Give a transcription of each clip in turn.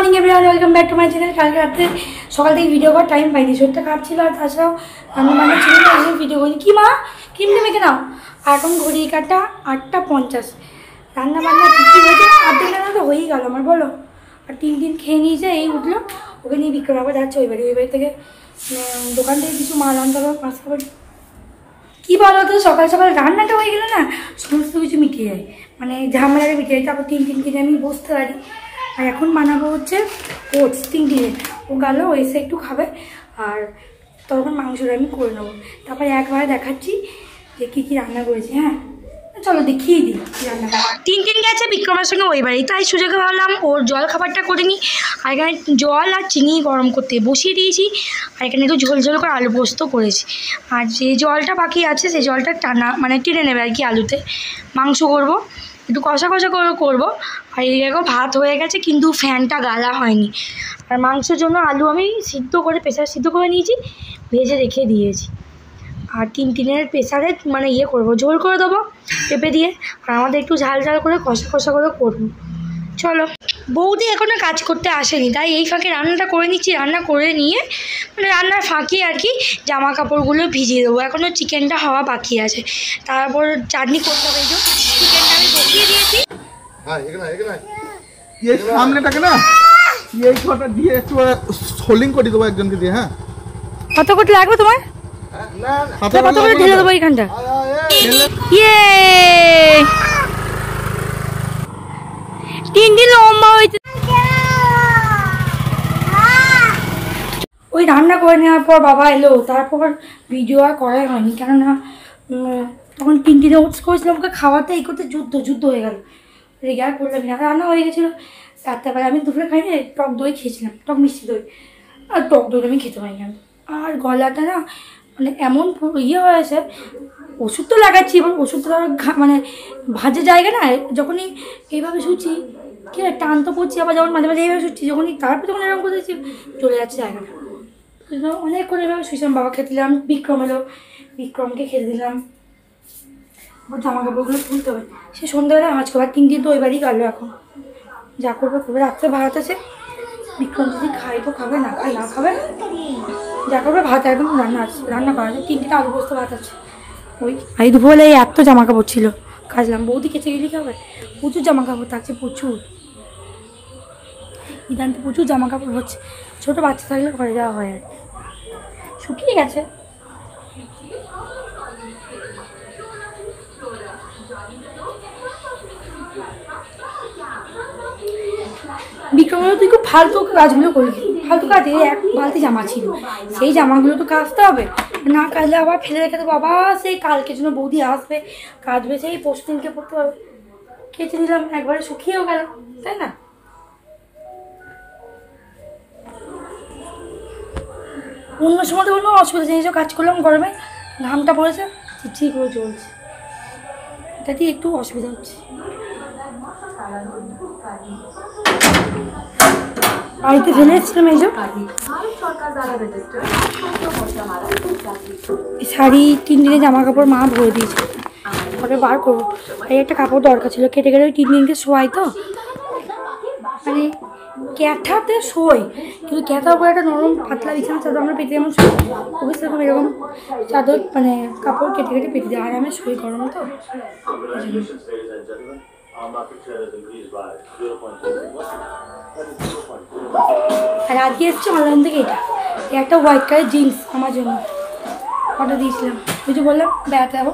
Morning everyone, welcome back to my channel. কালকে রাতে সকাল থেকে ভিডিও করার টাইম পাইনি, শরীরটা খারাপ ছিল। আর তাছাড়াও রান্না ছিল, ভিডিও করি কি মা কিনতে মেখে নাও। আর এখন ঘড়ি কাটা 8:50। রান্না বান্না কী হয়েছে আধেক রান্না তো হয়েই গেল আমার, বলো। আর তিন খেয়ে নিয়েছে, এই উঠলো। ওকে নিয়ে বিক্রম আবার যাচ্ছে ওই বাড়ি থেকে দোকান থেকে কিছু মাল আনতে হবে পাঁচটা বাড়ি। কী বলো তো, সকাল সকাল রান্নাটা হয়ে গেলে না সমস্ত কিছু মিটে যায়, মানে ঝামেলাটা মিটে যায়। তারপর তিন কিনে আমি বসতে পারি। আর এখন বানাবো হচ্ছে ওটস, তিনটিনে। ও গেল, ও এসে একটু খাবে, আর তখন মাংসটা আমি করে নেবো। তারপরে একবারে দেখাচ্ছি যে কী রান্না করেছি। হ্যাঁ চলো দেখিয়ে দিই কী রান্না। তিন গেছে বিক্রমের সঙ্গে ওই বাড়ি, তাই সুযোগে ভাবলাম ওর জল খাবারটা করে নিই। আর এখানে জল আর চিনি গরম করতে বসিয়ে দিয়েছি। আর এখানে একটু ঝোল ঝোল করে আলু পোস্ত করেছি। আর যে জলটা বাকি আছে সেই জলটা টানা মানে টেনে নেবে আর কি। আলুতে মাংস করবো, একটু কষা কষা করে করবো। আর এই দেখো ভাত হয়ে গেছে, কিন্তু ফ্যানটা গালা হয়নি। আর মাংসের জন্য আলু আমি সিদ্ধ করে প্রেসার সিদ্ধ করে নিয়েছি, ভেজে রেখে দিয়েছি। আর তিনের প্রেসারে মানে করবো, ঝোল করে দেবো পেঁপে দিয়ে। আর আমাদের একটু ঝাল ঝাল করে কষা কষা করে করবো। চলো, বৌদি এখনও কাজ করতে আসেনি, তাই এই ফাঁকে রান্নাটা করে নিচ্ছি। রান্না করে নিয়ে মানে রান্নার ফাঁকে আর কি জামা কাপড়গুলো ভিজিয়ে দেবো। এখনও চিকেনটা হওয়া বাকি আছে, তারপর চাটনি করতে হবে। এই যে চিকেনটা আমি বসিয়ে দিয়েছি। সামনেটাকে না এই ছটা দিয়ে একটু হোল্ডিং করে দেবো একজনকে দিয়ে। হ্যাঁ, কত কোটি লাগবে তোমার? কত করে ঢেলে দেবো এইখানটা? ইয়ে তিন দিন লম্বা হয়েছে। ওই রান্না করে নেওয়ার পর বাবা এলো, তারপর ভিডিও আর করাই হয়নি, কেননা তখন তিনটিনে ওটস করেছিলাম। ওকে খাওয়াতে এই করতে যুদ্ধ হয়ে গেল, রেগে আর করলাম না। রান্না হয়ে গেছিলো রাত্রেবেলা। আমি দুপুরে খাইনি, টক দই খেয়েছিলাম, টক মিষ্টি দই। আর টক দই আমি খেতে পারি না। আর গলাটা না মানে এমন হয়েছে, ওষুধ তো লাগাচ্ছি, এবার ওষুধ তো মানে ভাজে জায়গা না। যখনই এইভাবে শুচ্ছি কি টান তো পড়ছি, আবার যখন মাঝে মাঝে এইভাবে শুচ্ছি, তারপর যখন এরকম করতেছি চলে যাচ্ছে জায়গাটা। অনেক করে এভাবে শুয়েছিলাম। বাবা খেতে দিলাম, বিক্রম এলো, বিক্রমকে খেতে দিলাম। আবার জামা কাপড়গুলো তুলতে হবে। সে সন্ধ্যাবেলা আজ করবার, তিন তো ওই বাড়ি গেলো। এখন যা করবে করবে। রাত্রে ভাত আছে, বিক্রম যদি খাই তো খাবে, না খাই না খাবে। যা করবে ভাত একদম রান্না করা আছে। তিনটে আলু পোস্ত ভাত আছে। ওই এই দুপুরে এত জামা কাপড় ছিল, কাচলাম। বৌদি কেচে গেলে কি হবে? প্রচুর জামা কাপড় থাকছে, প্রচুর। ইদানিতে প্রচুর জামা কাপড় হচ্ছে। ছোটো বাচ্চা থাকলে ঘরে যাওয়া হয়, আর শুকিয়ে গেছে। বিক্রম তুই খুব ফালতু কাজগুলো করবি, ফালতু কাজে এক বালতি জামা ছিল, সেই জামাগুলো তো কাচতে হবে। না কাচলে আবার ফেলে রেখে দেবো। বাবা সেই কালকে জন্য বৌদি আসবে, কাচবে, সেই পরশু দিনকে পড়তে হবে। কেচে দিলাম, একবারে শুকিয়েও গেল, তাই না? অন্য সময় তো কোনো অসুবিধা নেই। কাজ করলাম গরমে, ঘামটা পড়েছে, চিপচিপ করে চলছে, এটাতেই একটু অসুবিধা হচ্ছে। বাড়িতে ফেলে এসেছিলাম এই শাড়ি, তিন দিনে জামা কাপড় মা ভরে দিয়েছে, ওটা বার করবো। এই একটা কাপড় দরকার ছিল, কেটে গেলে ওই তিন দিনকে শোয়াই তো, মানে ক্যাথাতে শোয়, কিন্তু ক্যাথার উপরে একটা নরম পাতলা বিছানা চাদর আমরা পেতে যেমন শোই, ওকে সেরকম এরকম চাদর মানে কাপড় কেটে পেতে দেয়। আর আমি শোই গরম তো। আর আজকে এসছে অনলাইন থেকে এটা একটা হোয়াইট কালার জিন্স আমার জন্য অর্ডার দিয়েছিলাম। ওই যে বললাম বেড়াতে যাবো।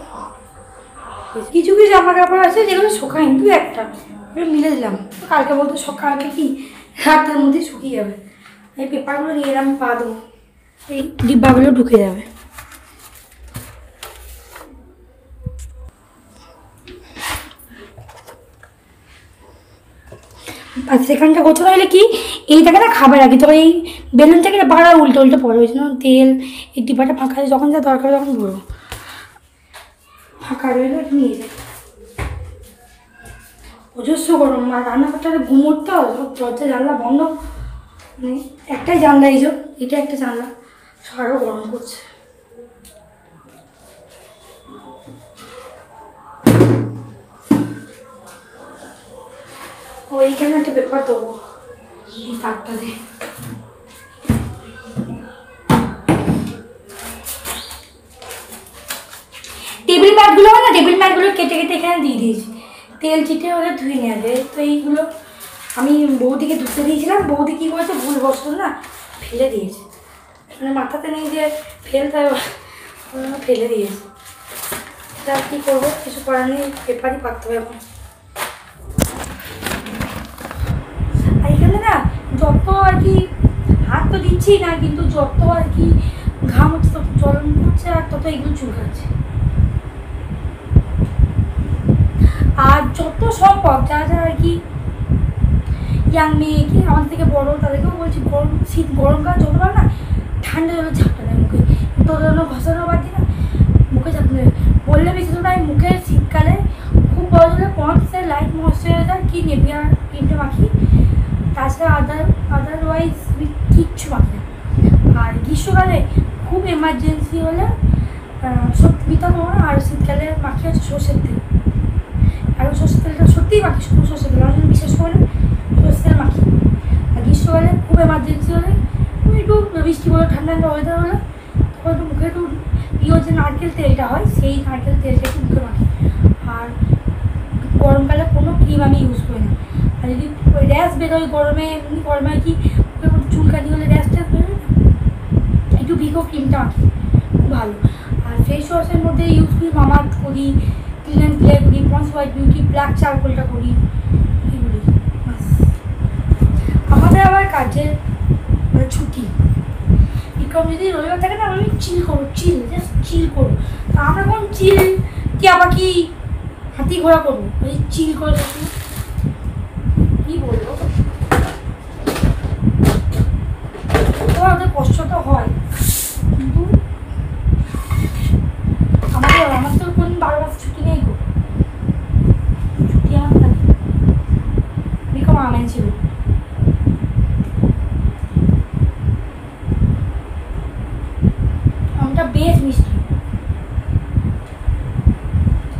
কিছু কিছু জামা কাপড় আছে যেগুলো শুকায়নি, দু একটা মিলে দিলাম। কালকে বলতো কালকে কি রাতের মধ্যে শুকিয়ে যাবে। এই পেপারগুলো নিয়ে এলাম, পা দেবো, এই ডিব্বাগুলো ঢুকে যাবে। আর সেখানটা গোছানো হলে কি এইটাকে না খাবার রাখি, তবে এই বেলুনটাকে না বাড়া উল্টে পড়ে। ওই জন্য তেল এই ডিব্বাটা ফাঁকা আছে, যখন যা দরকার তখন ভরবো। ফাঁকা রইলো নিয়ে যাই। অজস্র গরম, আর রান্নাঘরটা ঘুমোরতে হবে, সব দরজা জানলা বন্ধ, মানে একটাই জানলা, এই যে এটা একটা জানলা, আরও গরম করছে। ওইখানে একটা পেপার দেবো, এই তারটা দিয়ে টেবিল ম্যাটগুলো হয় না, টেবিল ম্যাটগুলো কেটে কেটে এখানে দিয়ে দিয়েছি, তেল চিটে হলে ধুয়ে নেওয়া যায়। তো এইগুলো আমি বৌদিকে ধুতে দিয়েছিলাম, বৌদি কী করেছে ভুল বসত না ফেলে দিয়েছে, মানে মাথাতে নেই যে ফেলতে ফেলে দিয়েছে। তা কী করবো, কিছু করার নেই, পেপারই পাততে হবে এখন। আর এখানে না যত আর কি হাত তো দিচ্ছি না, কিন্তু যত আর কি ঘাম হচ্ছে তত জ্বলন করছে আর তত এগুলো চুলকাচ্ছে। আর যত সম্ভব যারা যারা আর কি ইয়াং মেয়ে কি আমার থেকে বড় তাদেরকেও বলছি গরম শীত গরমকাল যত পারে না ঠান্ডা জলে ঝাপটা দেয় মুখে, তোর জন্য ঘষানো বাদ না মুখে ঝাপটা দেবে। বললে বেশি তো আমি মুখে শীতকালে খুব বড় হলে পন্ডসের লাইট ময়েশ্চারাইজার কি নেভিয়া ক্রিমটা মাখি, তাছাড়া আদারওয়াইজ আমি কিচ্ছু মাখি না। আর গ্রীষ্মকালে খুব এমার্জেন্সি হলে সত্যি মিথ্যা করবো না, আর শীতকালে মাখি হচ্ছে সর্ষের তেল। আর সর্ষের তেলটা সত্যিই মাখি, শুধু সর্ষের তেল, আমি বিশেষ করে সর্ষের তেল মাখি। আর গ্রীষ্মকালে খুব এমার্জেন্সি হলে একটু বৃষ্টি হলো ঠান্ডা ঠান্ডা ওয়েদার হলো তখন একটু মুখে একটু যে নারকেল তেলটা হয় সেই নারকেল তেলটা একটু মুখে মাখি। আর গরমকালে কোনো ক্রিম আমি ইউজ করি না। আর যদি র্যাশ বেরোয় গরমে, এমনি গরমে কি চুলকানি হলে র্যাশ ট্যাশ বেরোয় না, একটু ভিগো ক্রিমটা মাখি, খুব ভালো। আর ফেস ওয়াশের মধ্যে ইউজ করি মামাআর্থ করি, ক্লিন অ্যান্ড ক্লিয়ার করি, পন্ডস হোয়াইট বিউটি ব্ল্যাক চারকোলটা করি, এগুলি বাস। আমাদের আবার কাজের ছুটি বিক্রম যদি রবিবার থাকে না আমি চিল করো, চিল জাস্ট চিল করো। তা আমরা কোন চিল কি আবার কি হাতি ঘোড়া করবো, ওই চিল করে দেখি কী বলবো। ওদের কষ্ট তো হয়, কিন্তু আমার তো কোন 12 মাস ছুটি নেই গো, ছুটি আমার থাকে বিক্রম আমেন ছিল। আমটা বেশ মিষ্টি,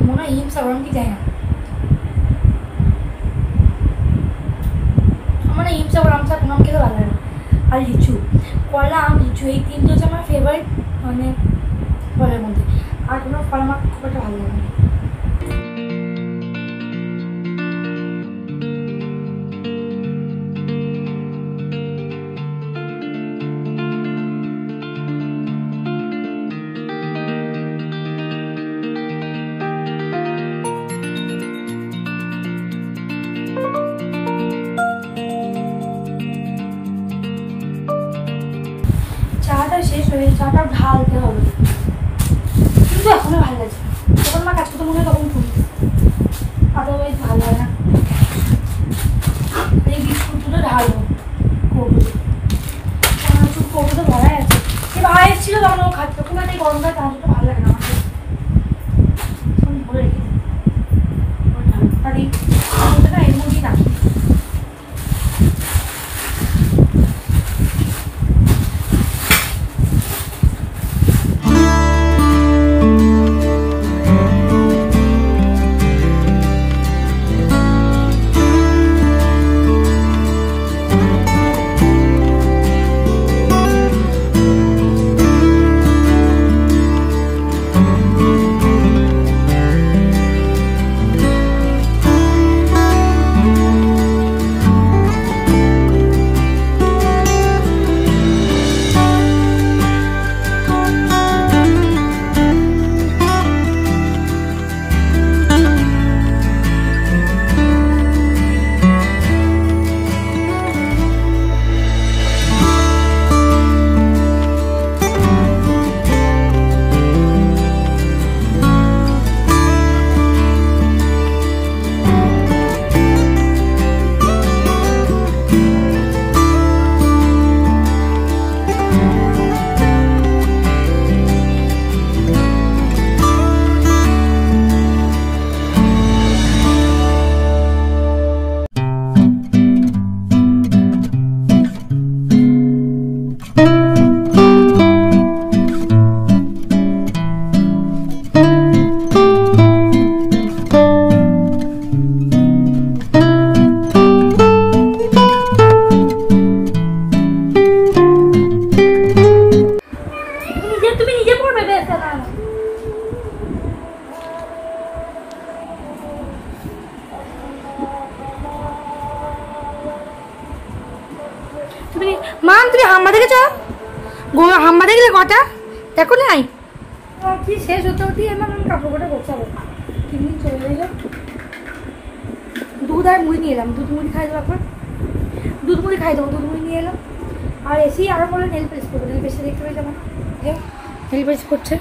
মনে হয় হিমসা গরম কি যায় না, আমার না হিমসা গরম চা কোনো খেতে ভালো লাগে না। আর লিচু, কলা, আম, লিচু এই তিনটে হচ্ছে আমার ফেভারিট মানে ফলের মধ্যে, আর কোনো ফল আমার খুব একটা ভালো লাগে না। চাটা শেষ হয়ে চাটা ঢালতে হবে, কিন্তু এখনো ভালো লাগছে না, যখন আমার কাজ করতে মনে হয় তখন খুব আদারওয়াইজ ভালো লাগে না। এই বিস্কুটগুলো ঢালবো কৌটোতে, চুপ কৌটোতে ভরাই আছে। এই ভাই এসেছিল তখন ও খাচ্ছে, খুব একটা গরমটা তার জন্য ভালো লাগে না আমাকে, ভরে রেখে আর এই না এর মধ্যেই রাখি। তুমি হাম্বা দেখেছ? হাম্বা দেখলে কটা দেখো নাই কি শেষ হতে হতেই আমার কাপড় কটা গোছাবো। 3 দিন চলে এলাম। দুধ আর মুড়ি নিয়ে এলাম। দুধ মুড়ি খাই দেবো এখন। দুধ মুড়ি খাই দেবো। দুধ মুড়ি নিয়ে এলাম। আর এসেই আরো বলে নেল পেস্ট করবো। নেল পেস্টে দেখতে পেয়ে যাবো। নেল পেস্ট করছে।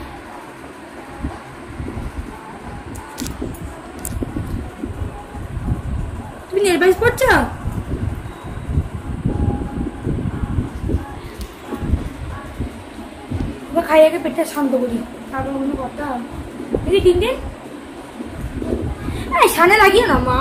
তুমি নেল পেস্ট করছো? খাই আগে পেটটা শান্ত করি, তারপর অন্য কথা। এই 3 দিন সানে লাগিও না মা।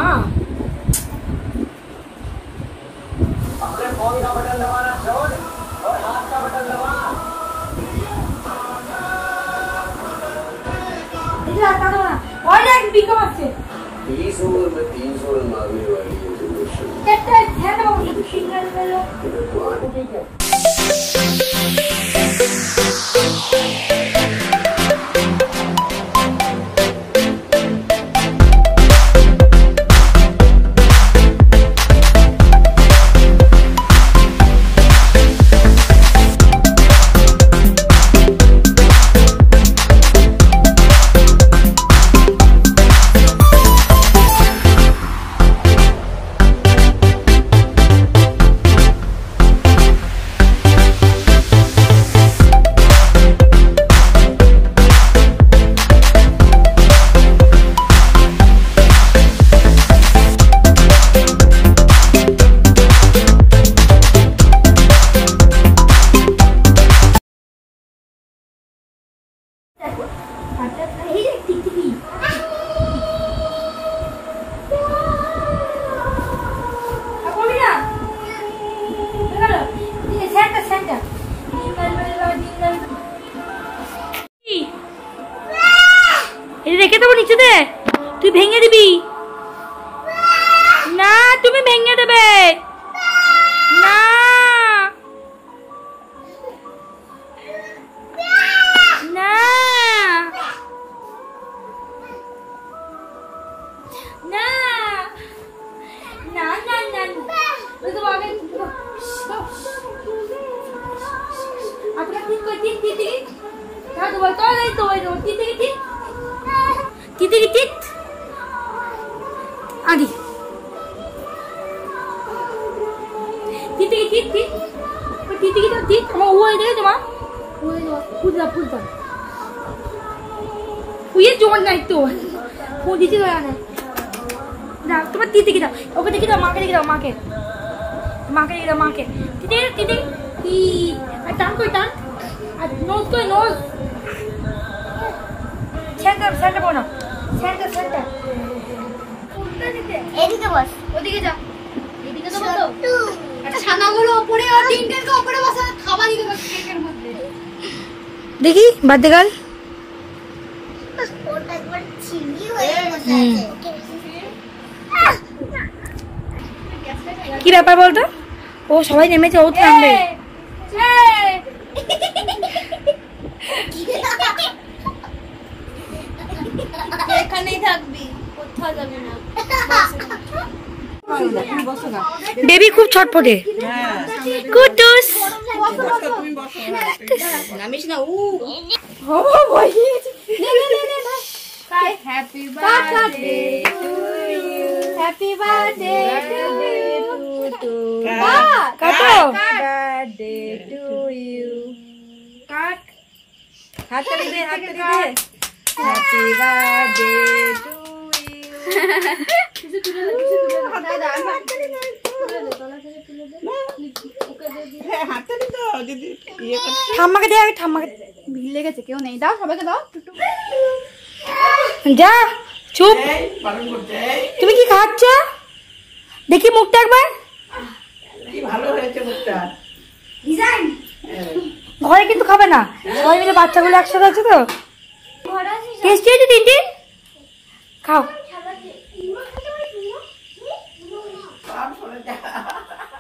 রেখে দেবো নিচেতে, তুই ভেঙে দিবি না, তুমি ভেঙে দেবে না। না না না না না আপনার ঠিক করে ঠিক ঠিক ঠিক হ্যাঁ তোমার তো এই তো ওই ঠিক ঠিক ঠিক তিতিকি টিট আদি তিতিকি টিট টিট তিতিকি তো টিট আমার ওই দেখে তোমা ওই পুজা পুজা পুয়ে জোর নাই তো পুজিছি তো না দাও তোমার তিতিকি দাও, ওকে দেখি দাও, মাকে দেখি দাও, মাকে মাকে দেখি দাও, মাকে তিতিকি তিতিকি কি আর টান কই টান আর নোজ কই নোজ সেন্টার সেন্টার বলো সেন্টার সেন্টার এদিকে বস, ওদিকে যা, এদিকে তো বলো একটা ছানাগুলো উপরে আর তিনটের উপরে বসে খাবার দিতে বস কেকের মধ্যে। দেখি বার্থডে গার্ল ওটা একবার চিনি হয়ে বসে আছে। কি ব্যাপার বলতো? ও সবাই নেমেছে, ও তো নামবে। এখানেই থাকবি, কোথাও যাবি না। বেবি খুব ছটফটে। কুটুস নামিস না উ happy birthday to you, happy birthday to কাটো, বার্থডে টু ইউ, কাট হাত তালি দে, হাত তালি দে, হ্যাপি বার্থডে টু ইউ। কিছু তুলে দে, কিছু তুলে দে, দাদা আমি হাত তালি না, তুলে দে, তলা থেকে তুলে দে, ওকে দে দি, হ্যাঁ হাত তালি তো দিদি ইয়ে কর, ঠাম্মাকে দে, আগে ঠাম্মাকে ভিড় লেগেছে, কেউ নেই, দাও সবাইকে দাও টুটু। যা চুপ, তুমি কি খাচ্ছ দেখি মুখটা একবার, কি ভালো হয়েছে মুখটা। ডিজাইন ঘরে কিন্তু খাবে না, সবাই মিলে বাচ্চাগুলো একসাথে আছে তো, টেস্টি হয়েছে। 3 দিন খাও,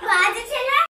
বাজে ছেলে